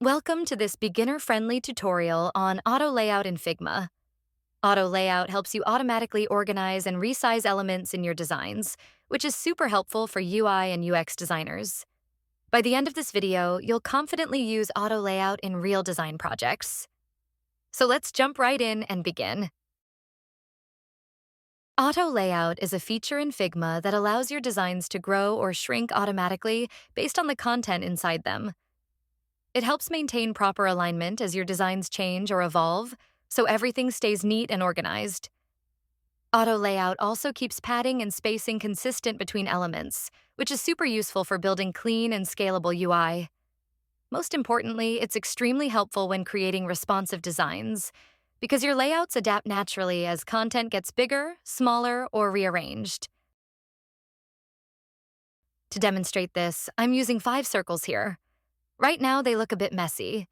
Welcome to this beginner-friendly tutorial on auto layout in Figma. Auto layout helps you automatically organize and resize elements in your designs, which is super helpful for UI and UX designers. By the end of this video, you'll confidently use auto layout in real design projects. So let's jump right in and begin. Auto layout is a feature in Figma that allows your designs to grow or shrink automatically based on the content inside them. It helps maintain proper alignment as your designs change or evolve, so everything stays neat and organized. Auto layout also keeps padding and spacing consistent between elements, which is super useful for building clean and scalable UI. Most importantly, it's extremely helpful when creating responsive designs, because your layouts adapt naturally as content gets bigger, smaller, or rearranged. To demonstrate this, I'm using 5 circles here. Right now, they look a bit messy,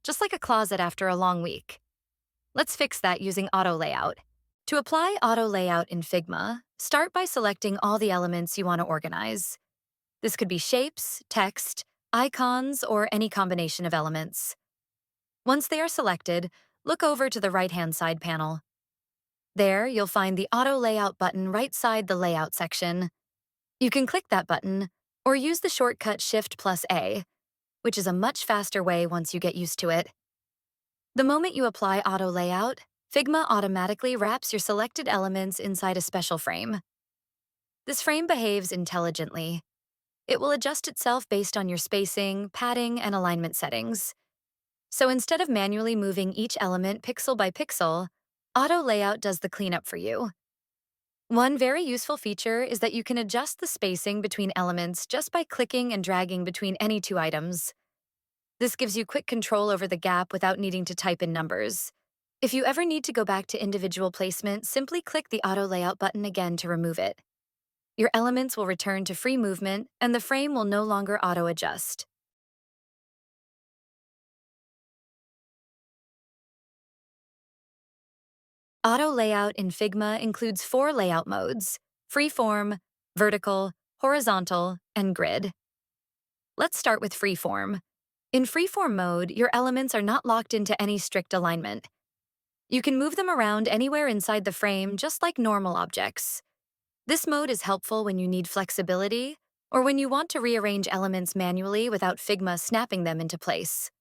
just like a closet after a long week. Let's fix that using Auto Layout. To apply Auto Layout in Figma, start by selecting all the elements you want to organize. This could be shapes, text, icons, or any combination of elements. Once they are selected, look over to the right-hand side panel. There, you'll find the Auto Layout button right side the Layout section. You can click that button, or use the shortcut Shift+A, which is a much faster way once you get used to it. The moment you apply Auto Layout, Figma automatically wraps your selected elements inside a special frame. This frame behaves intelligently. It will adjust itself based on your spacing, padding, and alignment settings. So instead of manually moving each element pixel by pixel, Auto Layout does the cleanup for you. One very useful feature is that you can adjust the spacing between elements just by clicking and dragging between any 2 items. This gives you quick control over the gap without needing to type in numbers. If you ever need to go back to individual placement, simply click the Auto Layout button again to remove it. Your elements will return to free movement, and the frame will no longer auto-adjust. Auto Layout in Figma includes 4 layout modes: freeform, vertical, horizontal, and grid. Let's start with freeform. In freeform mode, your elements are not locked into any strict alignment. You can move them around anywhere inside the frame just like normal objects. This mode is helpful when you need flexibility or when you want to rearrange elements manually without Figma snapping them into place.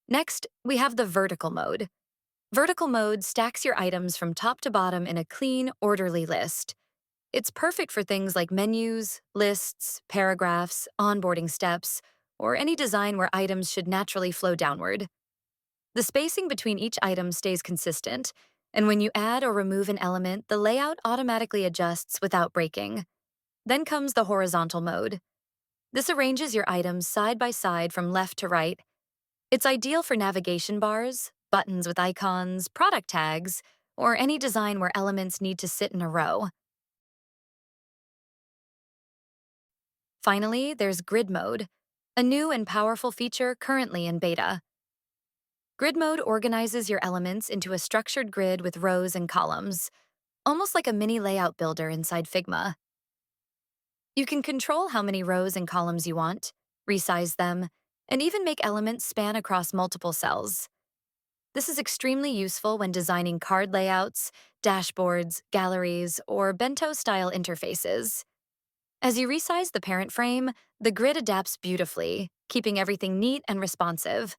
Next, we have the vertical mode. Vertical mode stacks your items from top to bottom in a clean, orderly list. It's perfect for things like menus, lists, paragraphs, onboarding steps, or any design where items should naturally flow downward. The spacing between each item stays consistent, and when you add or remove an element, the layout automatically adjusts without breaking. Then comes the horizontal mode. This arranges your items side by side from left to right. It's ideal for navigation bars, buttons with icons, product tags, or any design where elements need to sit in a row. Finally, there's grid mode, a new and powerful feature currently in beta. Grid mode organizes your elements into a structured grid with rows and columns, almost like a mini layout builder inside Figma. You can control how many rows and columns you want, resize them, and even make elements span across multiple cells. This is extremely useful when designing card layouts, dashboards, galleries, or bento-style interfaces. As you resize the parent frame, the grid adapts beautifully, keeping everything neat and responsive.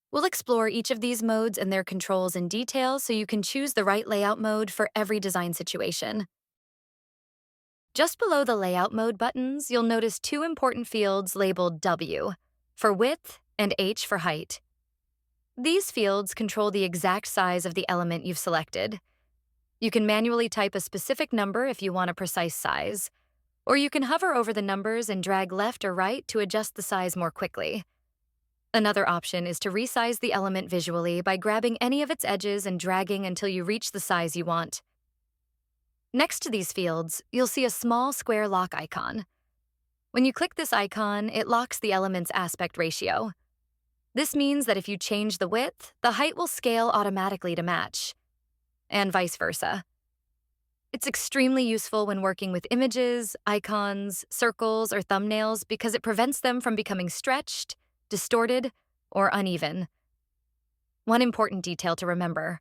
We'll explore each of these modes and their controls in detail so you can choose the right layout mode for every design situation. Just below the layout mode buttons, you'll notice 2 important fields labeled W for width and H for height. These fields control the exact size of the element you've selected. You can manually type a specific number if you want a precise size, or you can hover over the numbers and drag left or right to adjust the size more quickly. Another option is to resize the element visually by grabbing any of its edges and dragging until you reach the size you want. Next to these fields, you'll see a small square lock icon. When you click this icon, it locks the element's aspect ratio. This means that if you change the width, the height will scale automatically to match, and vice versa. It's extremely useful when working with images, icons, circles, or thumbnails because it prevents them from becoming stretched, distorted, or uneven. One important detail to remember: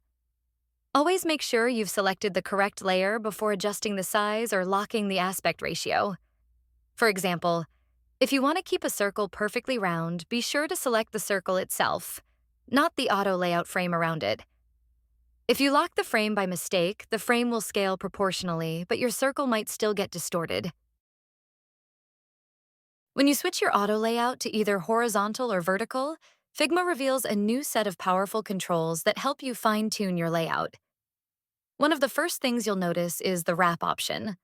always make sure you've selected the correct layer before adjusting the size or locking the aspect ratio. For example, if you want to keep a circle perfectly round, be sure to select the circle itself, not the auto layout frame around it. If you lock the frame by mistake, the frame will scale proportionally, but your circle might still get distorted. When you switch your auto layout to either horizontal or vertical, Figma reveals a new set of powerful controls that help you fine-tune your layout. One of the first things you'll notice is the wrap option.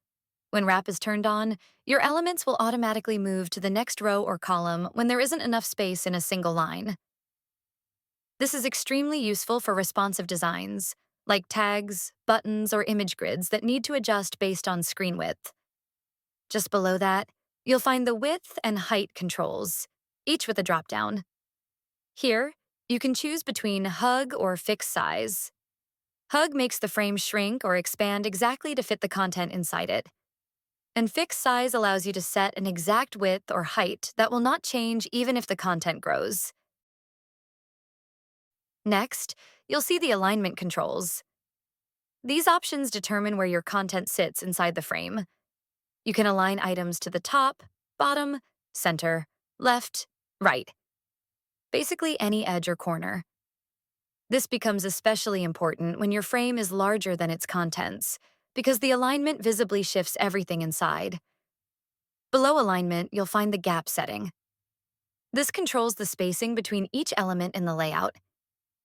When wrap is turned on, your elements will automatically move to the next row or column when there isn't enough space in a single line. This is extremely useful for responsive designs, like tags, buttons, or image grids that need to adjust based on screen width. Just below that, you'll find the width and height controls, each with a dropdown. Here, you can choose between hug or fix size. Hug makes the frame shrink or expand exactly to fit the content inside it. And fix size allows you to set an exact width or height that will not change even if the content grows. Next, you'll see the alignment controls. These options determine where your content sits inside the frame. You can align items to the top, bottom, center, left, right. Basically any edge or corner. This becomes especially important when your frame is larger than its contents, because the alignment visibly shifts everything inside. Below alignment, you'll find the gap setting. This controls the spacing between each element in the layout.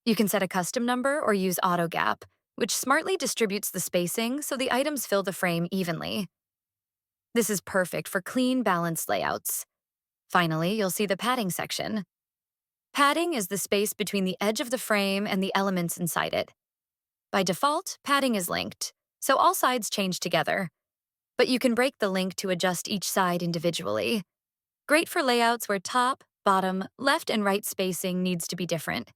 You can set a custom number or use auto gap, which smartly distributes the spacing so the items fill the frame evenly. This is perfect for clean, balanced layouts. Finally, you'll see the padding section. Padding is the space between the edge of the frame and the elements inside it. By default, padding is linked, so all sides change together. But you can break the link to adjust each side individually. Great for layouts where top, bottom, left, and right spacing needs to be different.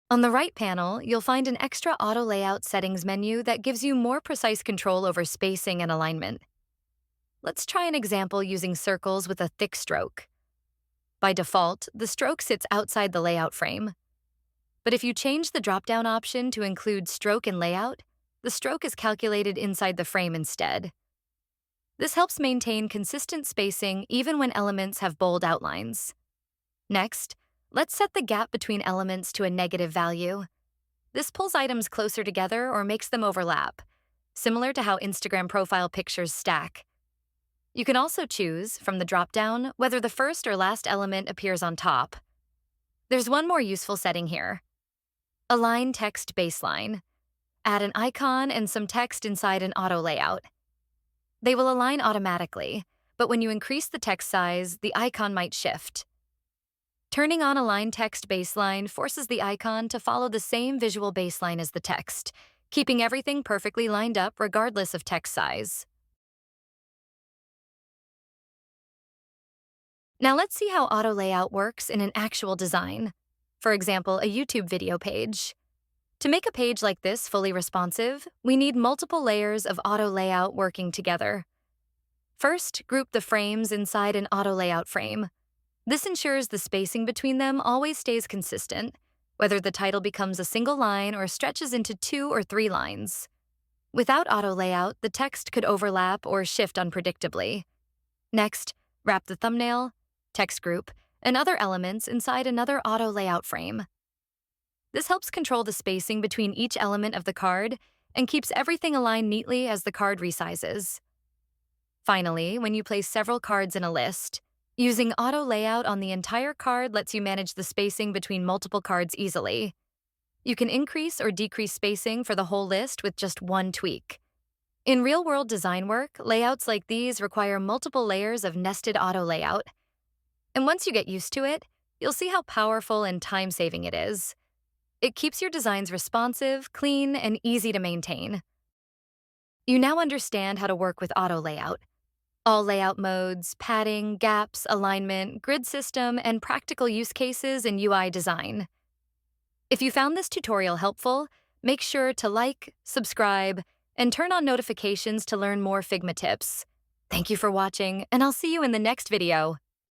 On the right panel, you'll find an extra Auto Layout settings menu that gives you more precise control over spacing and alignment. Let's try an example using circles with a thick stroke. By default, the stroke sits outside the layout frame. But if you change the drop-down option to include stroke and layout, the stroke is calculated inside the frame instead. This helps maintain consistent spacing even when elements have bold outlines. Next, let's set the gap between elements to a negative value. This pulls items closer together or makes them overlap, similar to how Instagram profile pictures stack. You can also choose, from the drop-down, whether the first or last element appears on top. There's one more useful setting here. Align text baseline. Add an icon and some text inside an auto layout. They will align automatically, but when you increase the text size, the icon might shift. Turning on Align Text Baseline forces the icon to follow the same visual baseline as the text, keeping everything perfectly lined up regardless of text size. Now let's see how auto layout works in an actual design. For example, a YouTube video page. To make a page like this fully responsive, we need multiple layers of auto layout working together. First, group the frames inside an auto layout frame. This ensures the spacing between them always stays consistent, whether the title becomes a single line or stretches into 2 or 3 lines. Without auto layout, the text could overlap or shift unpredictably. Next, wrap the thumbnail, text group, and other elements inside another auto layout frame. This helps control the spacing between each element of the card and keeps everything aligned neatly as the card resizes. Finally, when you place several cards in a list, using auto layout on the entire card lets you manage the spacing between multiple cards easily. You can increase or decrease spacing for the whole list with just one tweak. In real-world design work, layouts like these require multiple layers of nested auto layout. And once you get used to it, you'll see how powerful and time-saving it is. It keeps your designs responsive, clean, and easy to maintain. You now understand how to work with auto layout. All layout modes, padding, gaps, alignment, grid system, and practical use cases in UI design. If you found this tutorial helpful, make sure to like, subscribe, and turn on notifications to learn more Figma tips. Thank you for watching, and I'll see you in the next video.